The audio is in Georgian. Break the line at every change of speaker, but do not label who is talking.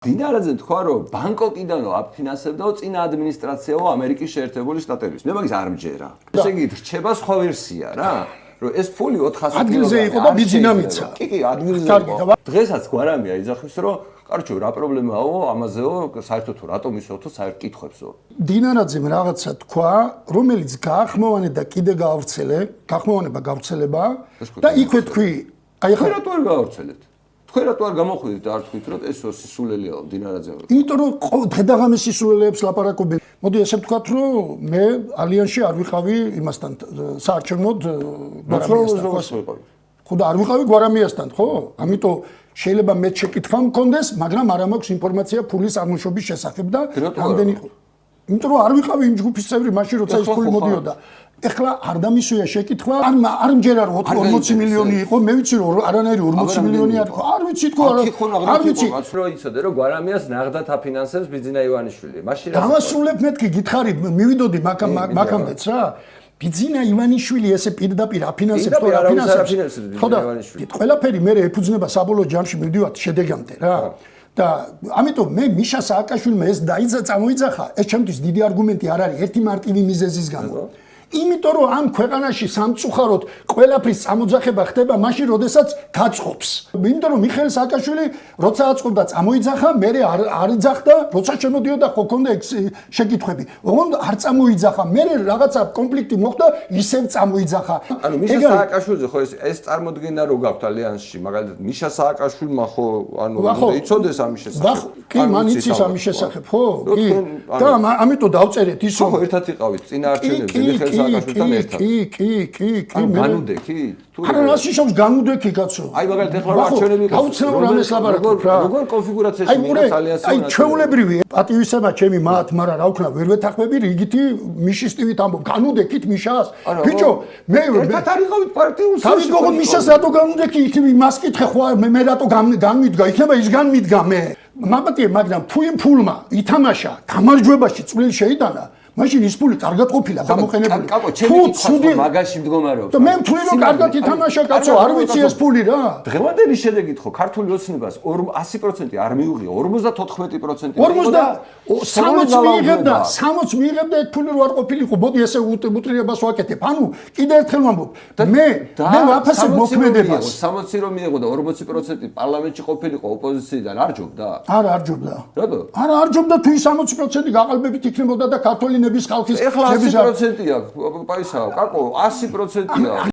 დინარაძე თქვა რომ ბანკოკიდანო აფინანსებდაო წინა ადმინისტრაციაო ამერიკის შეერთებული შტატების. მე მაგის არ მჯერა. ესე იგი რჩება სხვა ვერსია რა. რომ ეს ფული 400
ადგილზე იყო და ბიძინამიცა.
კი, ადგილზე იყო. დღესაც გვარამია იძახის რომ კარჩო რა პრობლემაო ამაზეო საერთოდ რატომ ისოთო საერთ კითხვებსო.
დინარაძემ რაღაცა თქვა, რომელიც გაახმოვანე და კიდე გაახმოვანება გავრცელება და იქვე თქვი,
აი ხა რატო არ გავრცელეთ? თქვენ რატო არ გამოხვიდეთ და არ თქვით რომ ეს სისულელეა დინარაძე?
იმიტომ რომ დედაღამის სისულელეებს ლაპარაკობენ. მოდი ესე ვთქვათ რომ მე ალიანსში არ ვიყავი იმასთან საარჩევნოდ
გვარამიასთან.
ხო და არ ვიყავი გვარამიასთან, ხო? ამიტომ შეიძლება მე შეკითხვა მქონდეს, მაგრამ არ მაქვს ინფორმაცია ფულის აღმოშობის შესახებ და რამდენი იყო. იმიტომ რომ არ ვიყავი იმ ჯგუფის წევრი მაშინ როცა ეს ფული მოდიოდა. ეხლა არ დამისვია შეკითხვა, არ მჯერა რომ 40 მილიონი იყო, მე ვიცი რომ არანაირი 40 მილიონი არ იყო. არ ვიცი თქო
არ ვიცი. რომ იცოდე რომ გვარამიას ნაღდად აფინანსებს ბიძინა ივანიშვილი. მაშინ რა
დავასრულებ მეთქი გითხარი მივიდოდი მაგამდეც რა. ბიძინა ივანიშვილი ესე პირდაპირ აფინანსებს თუ არ აფინანსებს. ხო და ყველაფერი მე ეფუძნება საბოლოო ჯამში მივდივართ შედეგამდე რა. და ამიტომ მე მიშა სააკაშვილმა ეს წამოიძახა, ეს ჩემთვის დიდი არგუმენტი არ არის ერთი მარტივი მიზეზის გამო. იმიტომ რომ ამ ქვეყანაში სამწუხაროდ ყველაფრის წამოძახება ხდება მაშინ, როდესაც გაწყობს. იმიტომ რომ მიხეილ სააკაშვილი როცა აწყობდა წამოიძახა, მე არ იძახდა, როცა შემოდიოდა ხო ქონდა შეკითხვები. ოღონდ არ წამოიძახა, მე რაღაცა კონფლიქტი მოხდა, ისევ წამოიძახა.
ანუ მიშა სააკაშვილზე ხო ეს წარმოდგენა რო გაქვთ ალიანსში, მაგალითად მიშა სააკაშვილმა ხო ანუ იცოდეს ამის შესახებ.
კი, მან იცის ამის შესახებ, ხო? კი. და ამიტომ დავწერეთ ის რომ
ხო ერთად იყავით წინა არჩევნებზე მიხეილ სააკაშვილთან ერთად.
კი.
განუდექი?
არა, რაში შობს განუდექი კაცო.
აი მაგალითად ეხლა არჩევნები იყო.
აუცილებლად ამას ლაპარაკობ რა.
როგორ კონფიგურაციაში მინდა ალიანსი?
აი ჩვეულებრივი პატივისცემა ჩემი მათ, მაგრამ რა ვქნა, ვერ ვეთანხმები რიგითი მიშისტივით ამბობ. განუდექით მიშას. ბიჭო, მე
ერთად არ იყავით პარტიულ
სახლში. თავის გოგო მიშას რატო განუდექი? იქნები მას კითხე ხო მე რატო განმიდგა? იქნება ის განმიდგა მე. მაბატია, მაგრამ თუ იმ ფულმა ითამაშა გამარჯვებაში წვლილი შეიტანა, მაშინ ის ფული კარგად ყოფილა გამოყენებული.
თუ ცუდი მაგაში მდგომარეობს.
და მე ვთვლი რომ კარგად ითამაშა კაცო, არ ვიცი ეს ფული რა.
დღევანდელი შედეგით ხო ქართული ოცნებას 100% არ მიუღია, 54% მიიღო.
60 მიიღებდა ეს ფული რო არ ყოფილიყო. მოდი ესე უტრირებას ვაკეთებ. ანუ კიდე ერთხელ ვამბობ, მე ვაფასებ მოქმედებას.
60 რომ მიიღო და 40% პარლამენტში ყოფილიყო ოპოზიციიდან არ ჯობდა?
არა, არ ჯობდა.
რატო?
არა, არ ჯობდა თუ 60% გაყალბებით იქნებოდა და ქართული ნების ხალხის
ეხლა 100%-ია, პაისა, კაკო, 100%-ია.